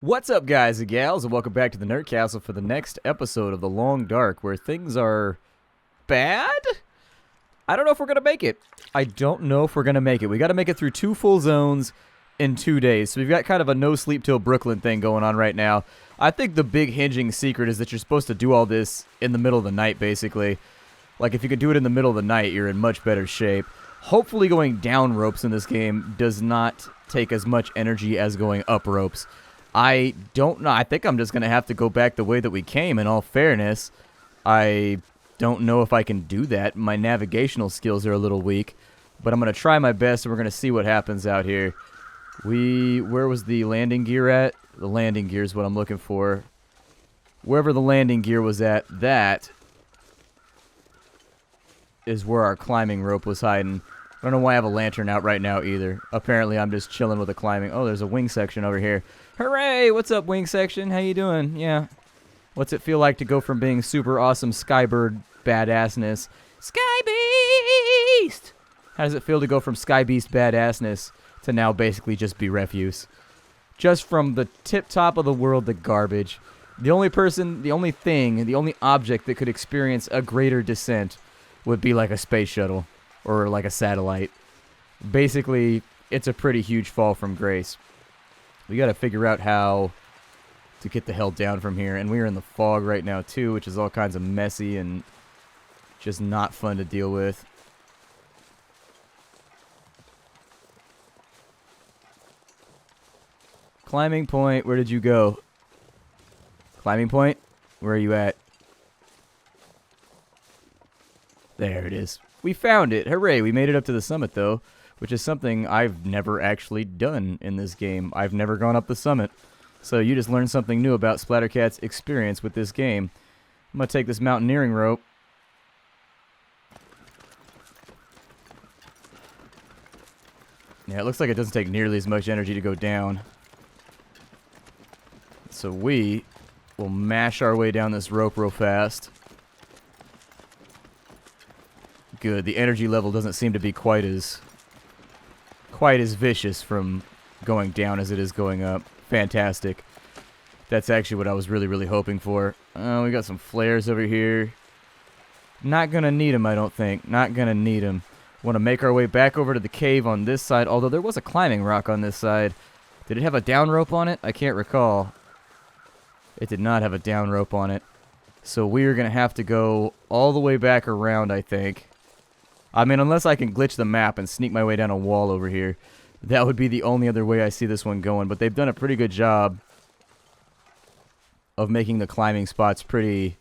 What's up, guys and gals, and welcome back to the Nerd Castle for the next episode of The Long Dark, where things are bad? I don't know if we're going to make it. I don't know if we're going to make it. We got to make it through 2 full zones in 2 days, so we've got kind of a no sleep till Brooklyn thing going on right now. I think the big hinging secret is that you're supposed to do all this in the middle of the night, basically. Like, if you could do it in the middle of the night, you're in much better shape. Hopefully going down ropes in this game does not take as much energy as going up ropes. I don't know. I think I'm just going to have to go back the way that we came, in all fairness. I don't know if I can do that. My navigational skills are a little weak, but I'm going to try my best, and we're going to see what happens out here. Where was the landing gear at? The landing gear is what I'm looking for. Wherever the landing gear was at, that is where our climbing rope was hiding. I don't know why I have a lantern out right now either. Apparently, I'm just chilling with the climbing. Oh, there's a wing section over here. Hooray! What's up, wing section? How you doing? Yeah. What's it feel like to go from being super awesome skybird badassness? Sky Beast! How does it feel to go from Sky Beast badassness to now basically just be refuse? Just from the tip top of the world to garbage. The only person, the only thing, the only object that could experience a greater descent would be like a space shuttle or like a satellite. Basically, it's a pretty huge fall from grace. We got to figure out how to get the hell down from here. And we're in the fog right now, too, which is all kinds of messy and just not fun to deal with. Climbing point, where did you go? Climbing point, where are you at? There it is. We found it. Hooray, we made it up to the summit, though, which is something I've never actually done in this game. I've never gone up the summit. So you just learned something new about Splattercat's experience with this game. I'm going to take this mountaineering rope. Yeah, it looks like it doesn't take nearly as much energy to go down. So we will mash our way down this rope real fast. Good. The energy level doesn't seem to be quite as vicious from going down as it is going up. Fantastic. That's actually what I was really hoping for. We got some flares over here. Not gonna need them, I don't think. Not gonna need them. Want to make our way back over to the cave on this side, although there was a climbing rock on this side. Did it have a down rope on it? I can't recall. It did not have a down rope on it. So we're gonna have to go all the way back around, I think. I mean, unless I can glitch the map and sneak my way down a wall over here. That would be the only other way I see this one going. But they've done a pretty good job of making the climbing spots pretty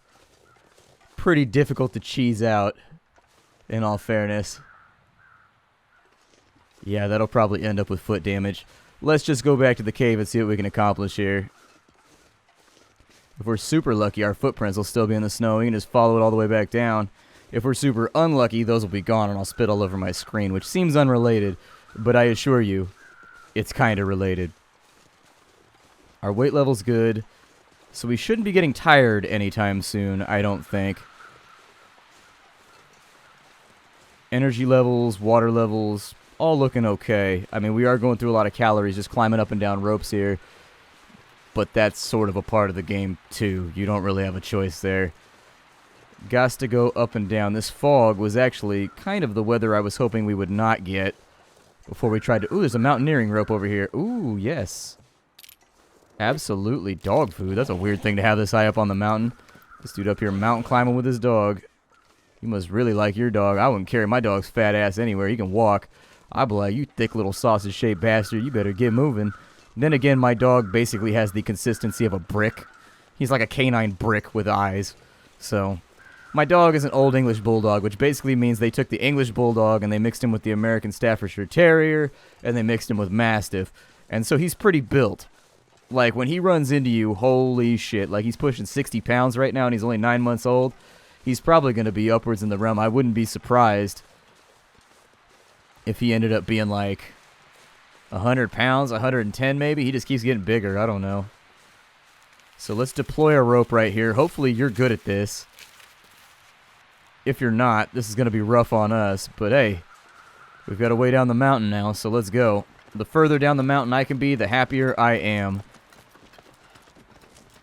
difficult to cheese out, in all fairness. Yeah, that'll probably end up with foot damage. Let's just go back to the cave and see what we can accomplish here. If we're super lucky, our footprints will still be in the snow. We can just follow it all the way back down. If we're super unlucky, those will be gone and I'll spit all over my screen, which seems unrelated, but I assure you, it's kind of related. Our weight level's good, so we shouldn't be getting tired anytime soon, I don't think. Energy levels, water levels, all looking okay. I mean, we are going through a lot of calories just climbing up and down ropes here, but that's sort of a part of the game, too. You don't really have a choice there. Gots to go up and down. This fog was actually kind of the weather I was hoping we would not get before we tried to... Ooh, there's a mountaineering rope over here. Ooh, yes. Absolutely. Dog food. That's a weird thing to have this high up on the mountain. This dude up here mountain climbing with his dog. You must really like your dog. I wouldn't carry my dog's fat ass anywhere. He can walk. I'd be like, you thick little sausage-shaped bastard. You better get moving. Then again, my dog basically has the consistency of a brick. He's like a canine brick with eyes. So... My dog is an Old English Bulldog, which basically means they took the English Bulldog and they mixed him with the American Staffordshire Terrier, and they mixed him with Mastiff. And so he's pretty built. Like, when he runs into you, holy shit. Like, he's pushing 60 pounds right now, and he's only 9 months old. He's probably going to be upwards in the realm. I wouldn't be surprised if he ended up being, like, 100 pounds, 110 maybe. He just keeps getting bigger. I don't know. So let's deploy a rope right here. Hopefully you're good at this. If you're not, this is going to be rough on us. But hey, we've got a way down the mountain now, so let's go. The further down the mountain I can be, the happier I am.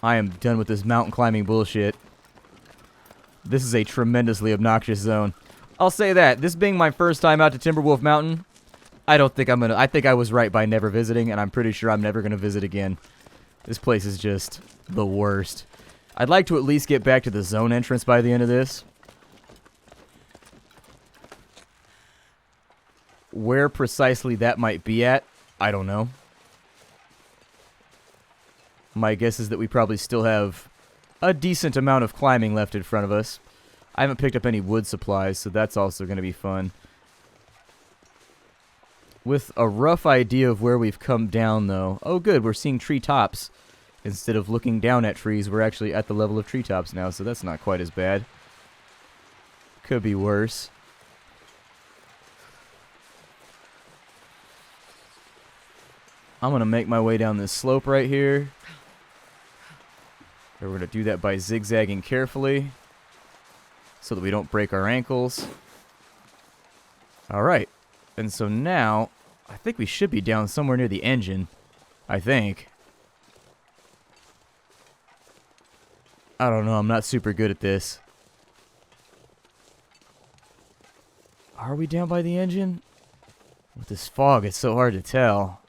I am done with this mountain climbing bullshit. This is a tremendously obnoxious zone. I'll say that. This being my first time out to Timberwolf Mountain, I don't think I'm gonna... I think I was right by never visiting, and I'm pretty sure I'm never gonna visit again. This place is just the worst. I'd like to at least get back to the zone entrance by the end of this. Where precisely that might be at, I don't know. My guess is that we probably still have a decent amount of climbing left in front of us. I haven't picked up any wood supplies, so that's also going to be fun. With a rough idea of where we've come down, though. Oh, good, we're seeing treetops. Instead of looking down at trees, we're actually at the level of treetops now, so that's not quite as bad. Could be worse. I'm going to make my way down this slope right here. We're going to do that by zigzagging carefully so that we don't break our ankles. Alright. And so now, I think we should be down somewhere near the engine. I think. I don't know. I'm not super good at this. Are we down by the engine? With this fog, it's so hard to tell.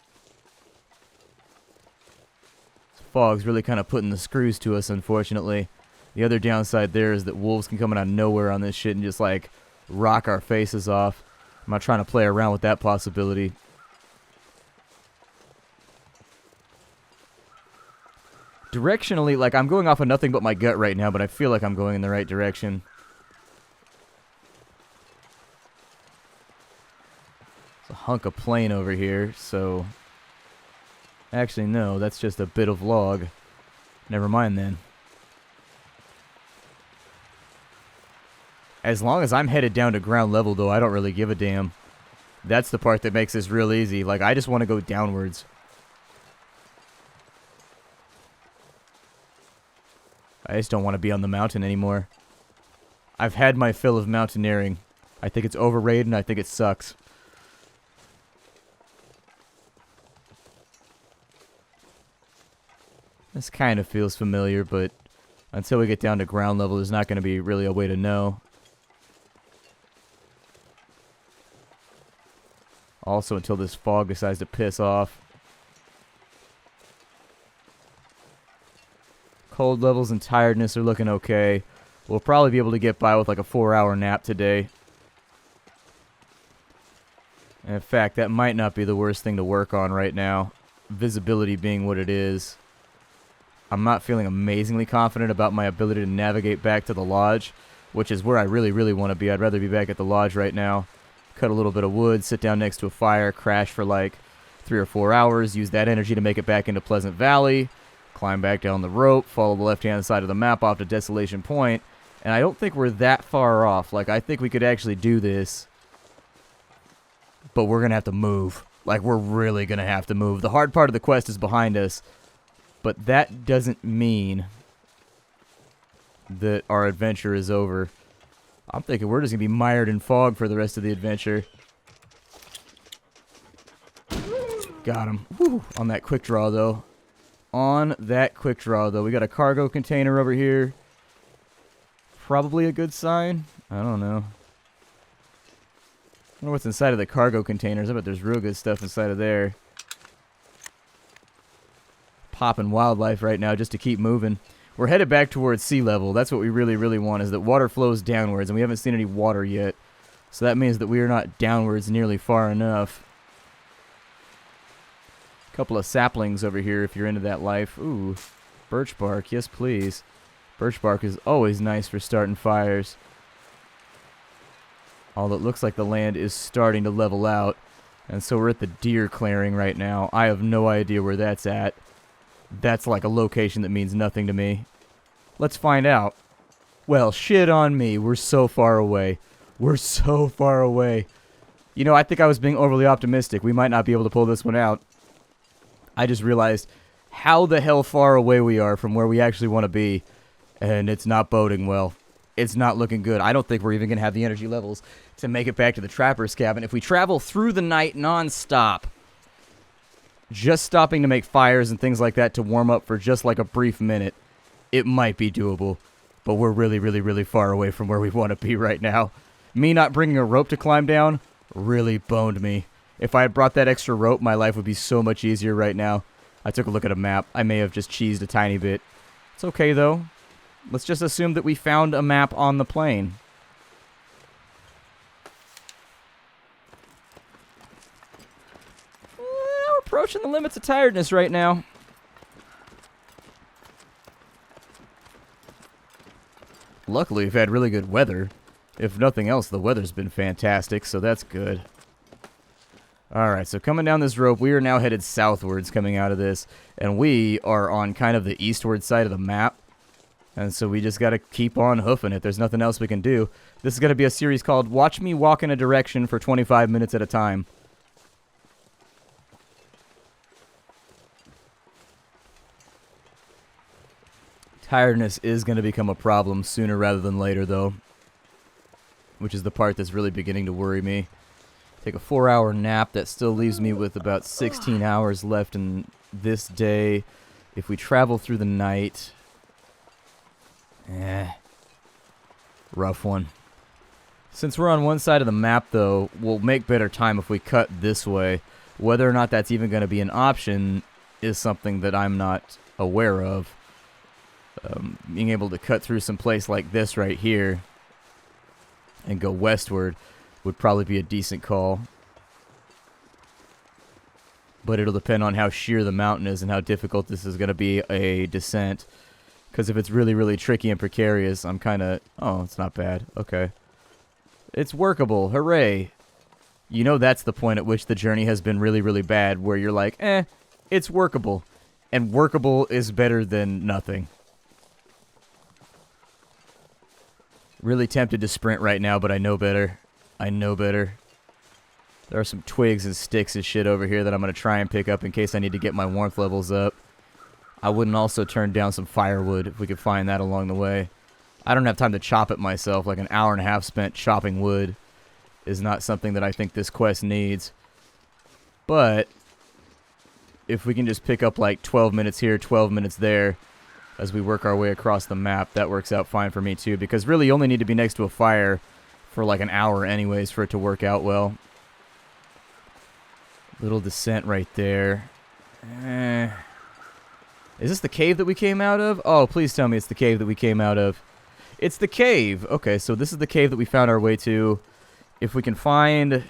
Fog's really kind of putting the screws to us, unfortunately. The other downside there is that wolves can come out of nowhere on this shit and just, like, rock our faces off. I'm not trying to play around with that possibility. Directionally, like, I'm going off of nothing but my gut right now, but I feel like I'm going in the right direction. There's a hunk of plain over here, so... Actually, no, that's just a bit of log. Never mind, then. As long as I'm headed down to ground level, though, I don't really give a damn. That's the part that makes this real easy. Like, I just want to go downwards. I just don't want to be on the mountain anymore. I've had my fill of mountaineering. I think it's overrated, and I think it sucks. This kind of feels familiar, but until we get down to ground level, there's not going to be really a way to know. Also, until this fog decides to piss off. Cold levels and tiredness are looking okay. We'll probably be able to get by with like a 4-hour nap today. And in fact, that might not be the worst thing to work on right now. Visibility being what it is. I'm not feeling amazingly confident about my ability to navigate back to the lodge, which is where I really, really want to be. I'd rather be back at the lodge right now. Cut a little bit of wood, sit down next to a fire, crash for like 3 or 4 hours, use that energy to make it back into Pleasant Valley, climb back down the rope, follow the left-hand side of the map off to Desolation Point, and I don't think we're that far off. Like, I think we could actually do this, but we're going to have to move. Like, we're really going to have to move. The hard part of the quest is behind us. But that doesn't mean that our adventure is over. I'm thinking we're just going to be mired in fog for the rest of the adventure. Got him. Whew. On that quick draw, though. On that quick draw, though. We got a cargo container over here. Probably a good sign. I don't know. I wonder what's inside of the cargo containers. I bet there's real good stuff inside of there. Popping wildlife right now just to keep moving. We're headed back towards sea level. That's what we really, really want, is that water flows downwards, and we haven't seen any water yet. So that means that we are not downwards nearly far enough. A couple of saplings over here if you're into that life. Ooh, birch bark. Yes, please. Birch bark is always nice for starting fires. Although it looks like the land is starting to level out. And so we're at the deer clearing right now. I have no idea where that's at. That's like a location that means nothing to me. Let's find out. Well, shit on me. We're so far away. We're so far away. You know, I think I was being overly optimistic. We might not be able to pull this one out. I just realized how the hell far away we are from where we actually want to be. And it's not boding well. It's not looking good. I don't think we're even going to have the energy levels to make it back to the trapper's cabin. If we travel through the night non-stop, just stopping to make fires and things like that to warm up for just like a brief minute, it might be doable, but we're really, really, really far away from where we want to be right now. Me not bringing a rope to climb down really boned me. If I had brought that extra rope, my life would be so much easier right now. I took a look at a map. I may have just cheesed a tiny bit. It's okay, though. Let's just assume that we found a map on the plane. We're approaching the limits of tiredness right now. Luckily, we've had really good weather. If nothing else, the weather's been fantastic, so that's good. Alright, so coming down this rope, we are now headed southwards coming out of this, and we are on kind of the eastward side of the map, and so we just gotta keep on hoofing it. There's nothing else we can do. This is gonna be a series called Watch Me Walk in a Direction for 25 minutes at a time. Tiredness is going to become a problem sooner rather than later, though, which is the part that's really beginning to worry me. Take a 4-hour nap. That still leaves me with about 16 hours left in this day. If we travel through the night, rough one. Since we're on one side of the map, though, we'll make better time if we cut this way. Whether or not that's even going to be an option is something that I'm not aware of. Being able to cut through some place like this right here and go westward would probably be a decent call. But it'll depend on how sheer the mountain is and how difficult this is going to be a descent. Because if it's really, really tricky and precarious, I'm kind of... Oh, it's not bad. Okay. It's workable. Hooray. You know that's the point at which the journey has been really, really bad, where you're like, it's workable. And workable is better than nothing. Really tempted to sprint right now, but I know better. I know better. There are some twigs and sticks and shit over here that I'm going to try and pick up in case I need to get my warmth levels up. I wouldn't also turn down some firewood if we could find that along the way. I don't have time to chop it myself. Like an hour and a half spent chopping wood is not something that I think this quest needs. But if we can just pick up like 12 minutes here, 12 minutes there, as we work our way across the map, that works out fine for me too, because really you only need to be next to a fire for like an hour anyways for it to work out well. Little descent right there. Is this the cave that we came out of? Oh, please tell me it's the cave that we came out of. It's the cave! Okay, so this is the cave that we found our way to. If we can find...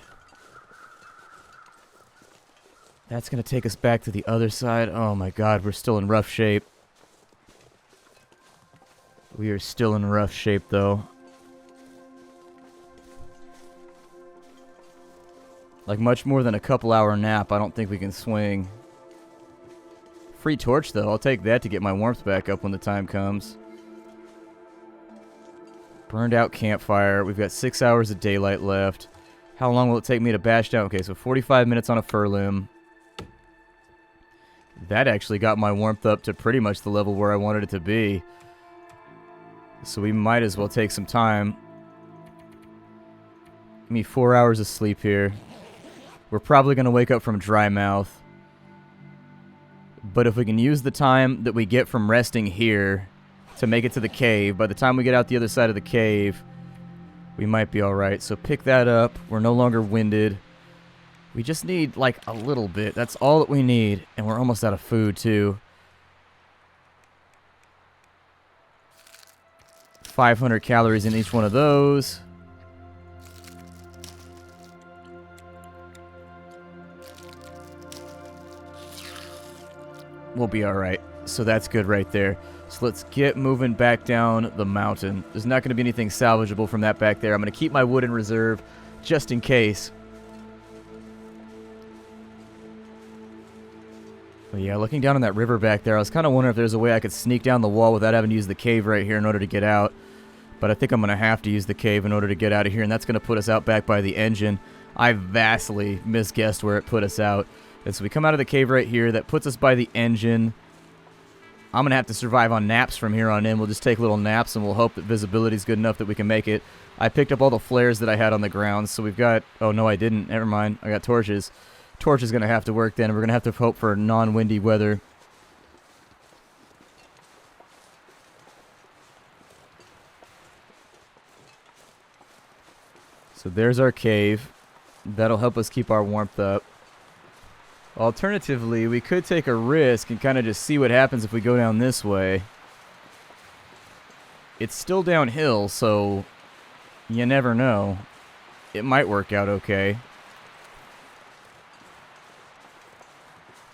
That's going to take us back to the other side. Oh my god, we're still in rough shape. We are still in rough shape, though. Like, much more than a couple-hour nap, I don't think we can swing. Free torch, though. I'll take that to get my warmth back up when the time comes. Burned out campfire. We've got 6 hours of daylight left. How long will it take me to bash down? Okay, so 45 minutes on a fur limb. That actually got my warmth up to pretty much the level where I wanted it to be. So we might as well take some time. Give me 4 hours of sleep here. We're probably going to wake up from dry mouth. But if we can use the time that we get from resting here to make it to the cave, by the time we get out the other side of the cave, we might be alright. So pick that up. We're no longer winded. We just need, like, a little bit. That's all that we need. And we're almost out of food, too. 500 calories in each one of those. We'll be alright. So that's good right there. So let's get moving back down the mountain. There's not going to be anything salvageable from that back there. I'm going to keep my wood in reserve just in case. But yeah, looking down on that river back there, I was kind of wondering if there's a way I could sneak down the wall without having to use the cave right here in order to get out. But I think I'm going to have to use the cave in order to get out of here, and that's going to put us out back by the engine. I vastly misguessed where it put us out. And so we come out of the cave right here. That puts us by the engine. I'm going to have to survive on naps from here on in. We'll just take little naps, and we'll hope that visibility is good enough that we can make it. I picked up all the flares that I had on the ground, so we've got... Oh, no, I didn't. Never mind. I got torches. Torch is going to have to work then, and we're going to have to hope for non-windy weather. So there's our cave. That'll help us keep our warmth up. Alternatively, we could take a risk and kind of just see what happens if we go down this way. It's still downhill, so you never know. It might work out okay.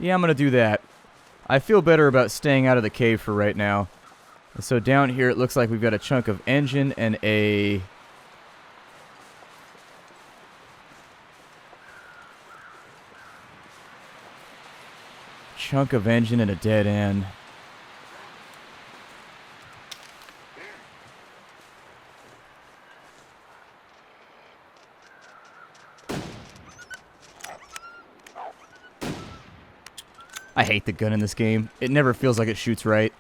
Yeah, I'm going to do that. I feel better about staying out of the cave for right now. So down here, it looks like we've got a chunk of engine and a... chunk of engine and a dead end. I hate the gun in this game. It never feels like it shoots right.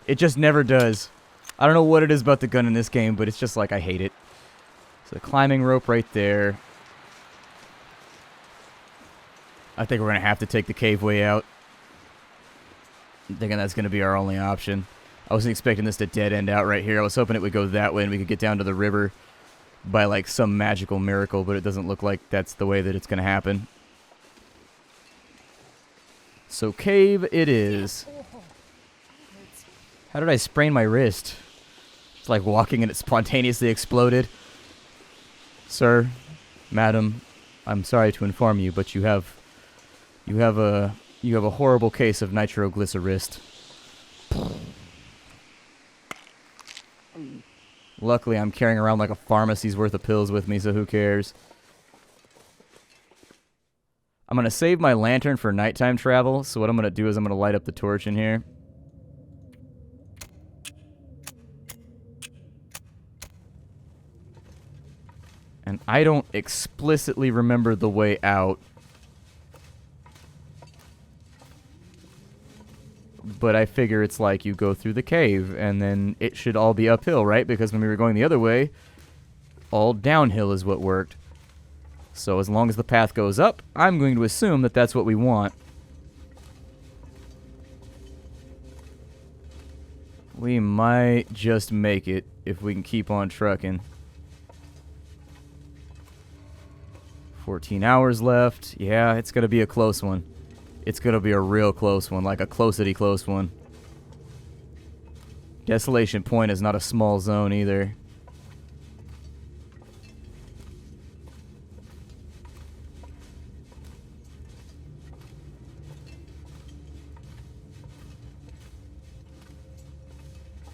It just never does. I don't know what it is about the gun in this game, but it's just like I hate it. So the climbing rope right there. I think we're going to have to take the cave way out. I'm thinking that's going to be our only option. I wasn't expecting this to dead end out right here. I was hoping it would go that way and we could get down to the river by like some magical miracle, but it doesn't look like that's the way that it's going to happen. So cave it is. How did I sprain my wrist? It's like walking and it spontaneously exploded. Sir, madam, I'm sorry to inform you, but you have a horrible case of nitroglycerist. Luckily, I'm carrying around like a pharmacy's worth of pills with me, so who cares? I'm going to save my lantern for nighttime travel, so what I'm going to do is I'm going to light up the torch in here. And I don't explicitly remember the way out. But I figure it's like you go through the cave, and then it should all be uphill, right? Because when we were going the other way, all downhill is what worked. So as long as the path goes up, I'm going to assume that that's what we want. We might just make it if we can keep on trucking. 14 hours left. Yeah, it's going to be a close one. It's going to be a real close one, like a closity close one. Desolation Point is not a small zone either.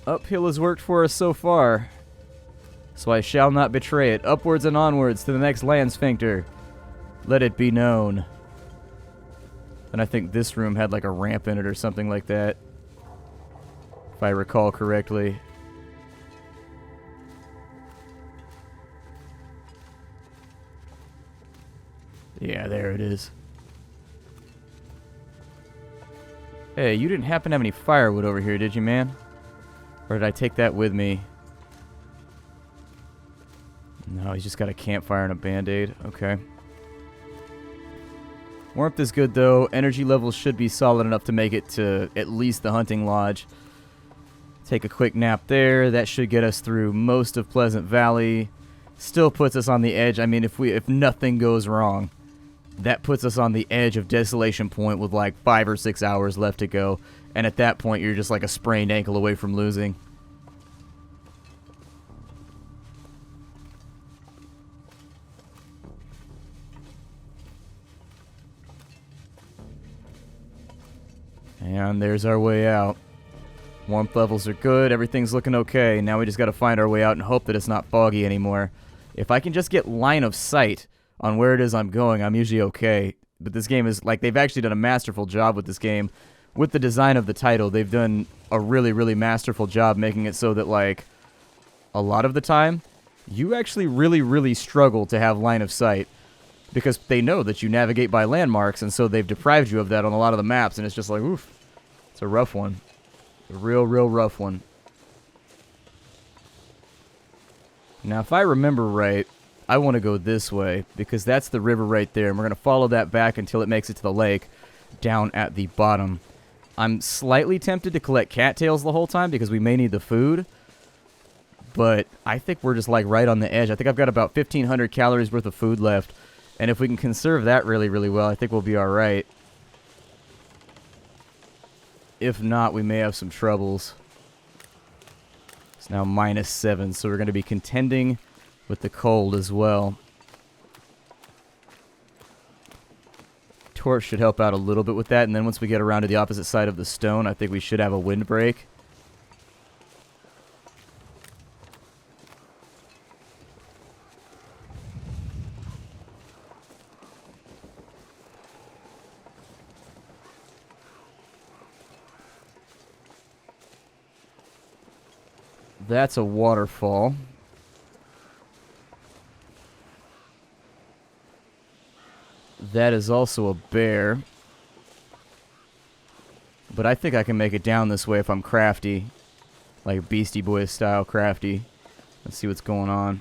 Uphill has worked for us so far, so I shall not betray it. Upwards and onwards to the next land sphincter. Let it be known. And I think this room had like a ramp in it or something like that, if I recall correctly. Yeah, there it is. Hey, you didn't happen to have any firewood over here, did you, man? Or did I take that with me? No, he's just got a campfire and a band-aid. Okay. Warmth is good, though. Energy levels should be solid enough to make it to at least the hunting lodge. Take a quick nap there. That should get us through most of Pleasant Valley. Still puts us on the edge. I mean, if nothing goes wrong, that puts us on the edge of Desolation Point with like 5 or 6 hours left to go. And at that point, you're just like a sprained ankle away from losing. And there's our way out. Warmth levels are good. Everything's looking okay. Now we just got to find our way out and hope that it's not foggy anymore. If I can just get line of sight on where it is I'm going, I'm usually okay. But this game is, like, they've actually done a masterful job with this game. With the design of the title, they've done a really, really masterful job making it so that, like, a lot of the time, you actually really, really struggle to have line of sight. Because they know that you navigate by landmarks, and so they've deprived you of that on a lot of the maps, and it's just like, oof. It's a rough one. A real, real rough one. Now, if I remember right, I want to go this way, because that's the river right there, and we're going to follow that back until it makes it to the lake down at the bottom. I'm slightly tempted to collect cattails the whole time, because we may need the food, but I think we're just like right on the edge. I think I've got about 1,500 calories worth of food left, and if we can conserve that really, really well, I think we'll be all right. If not, we may have some troubles. It's now -7, so we're going to be contending with the cold as well. Torch should help out a little bit with that, and then once we get around to the opposite side of the stone, I think we should have a windbreak. That's a waterfall. That is also a bear. But I think I can make it down this way if I'm crafty. Like Beastie Boys style crafty. Let's see what's going on.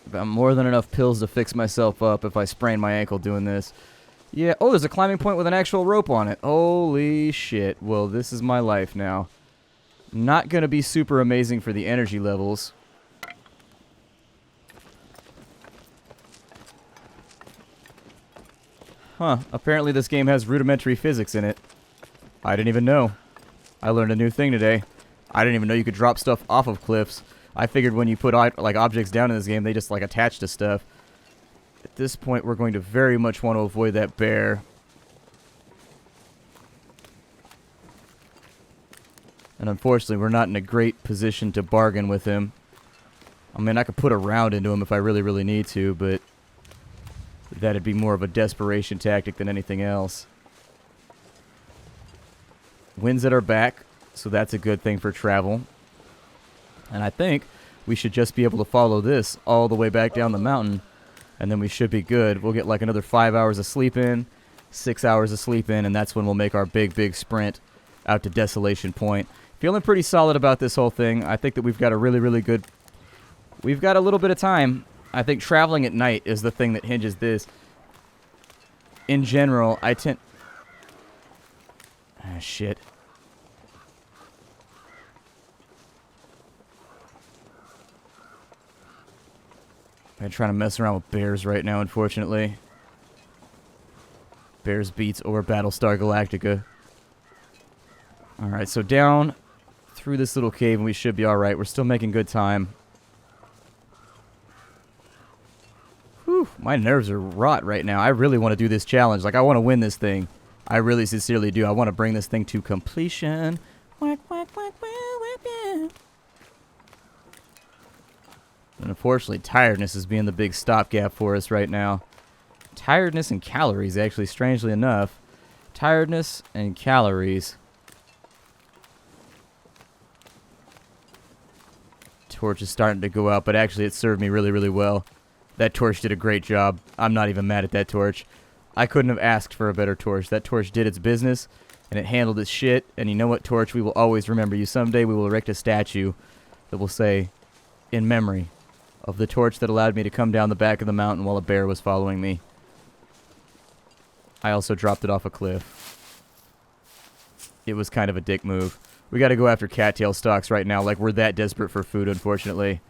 About more than enough pills to fix myself up if I sprain my ankle doing this. Yeah, oh, there's a climbing point with an actual rope on it. Holy shit. Well, this is my life now. Not going to be super amazing for the energy levels. Huh, apparently this game has rudimentary physics in it. I didn't even know. I learned a new thing today. I didn't even know you could drop stuff off of cliffs. I figured when you put like objects down in this game, they just like attach to stuff. At this point, we're going to very much want to avoid that bear. And unfortunately, we're not in a great position to bargain with him. I mean, I could put a round into him if I really, really need to, but that'd be more of a desperation tactic than anything else. Winds at our back, so that's a good thing for travel. And I think we should just be able to follow this all the way back down the mountain, and then we should be good. We'll get like another 5 hours of sleep in, 6 hours of sleep in, and that's when we'll make our big, big sprint out to Desolation Point. Feeling pretty solid about this whole thing. I think that we've got a really, really good... We've got a little bit of time. I think traveling at night is the thing that hinges this. In general, I tend... Ah, shit. I'm trying to mess around with bears right now, unfortunately. Bears beats or Battlestar Galactica. Alright, so down through this little cave and we should be alright. We're still making good time. Whew, my nerves are wrought right now. I really want to do this challenge. Like, I want to win this thing. I really sincerely do. I want to bring this thing to completion. Whack, whack, whack, whack, whack, yeah. And unfortunately, tiredness is being the big stopgap for us right now. Tiredness and calories, actually, strangely enough. Tiredness and calories. Torch is starting to go out, but actually it served me really, really well. That torch did a great job. I'm not even mad at that torch. I couldn't have asked for a better torch. That torch did its business, and it handled its shit. And you know what, Torch? We will always remember you. Someday we will erect a statue that will say, in memory of the torch that allowed me to come down the back of the mountain while a bear was following me. I also dropped it off a cliff. It was kind of a dick move. We got to go after cattail stalks right now. Like, we're that desperate for food, unfortunately.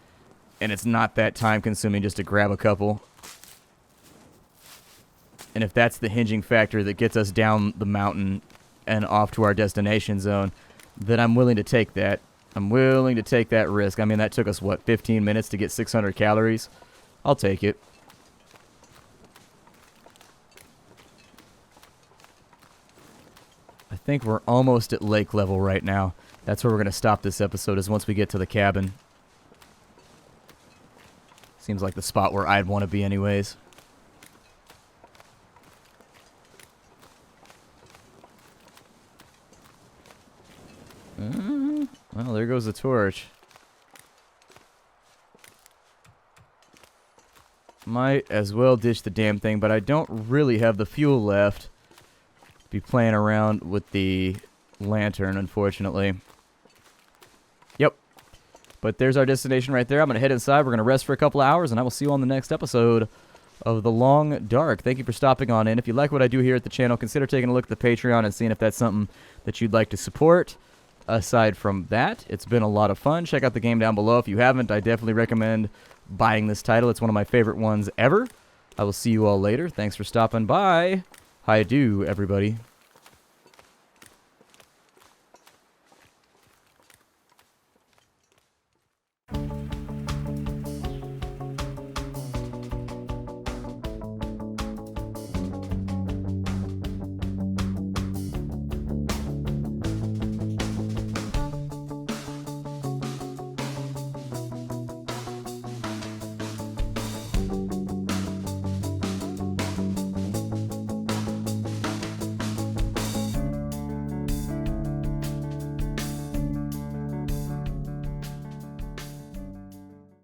And it's not that time-consuming just to grab a couple. And if that's the hinging factor that gets us down the mountain and off to our destination zone, then I'm willing to take that. I'm willing to take that risk. I mean, that took us, what, 15 minutes to get 600 calories? I'll take it. I think we're almost at lake level right now. That's where we're going to stop this episode, is once we get to the cabin. Seems like the spot where I'd want to be anyways. Well, there goes the torch. Might as well ditch the damn thing, but I don't really have the fuel left to be playing around with the lantern, unfortunately. Yep. But there's our destination right there. I'm going to head inside. We're going to rest for a couple of hours, and I will see you on the next episode of the Long Dark. Thank you for stopping on in. If you like what I do here at the channel, consider taking a look at the Patreon and seeing if that's something that you'd like to support. Aside from that, it's been a lot of fun. Check out the game down below. If you haven't, I definitely recommend buying this title. It's one of my favorite ones ever. I will see you all later. Thanks for stopping by. Hi-do, everybody.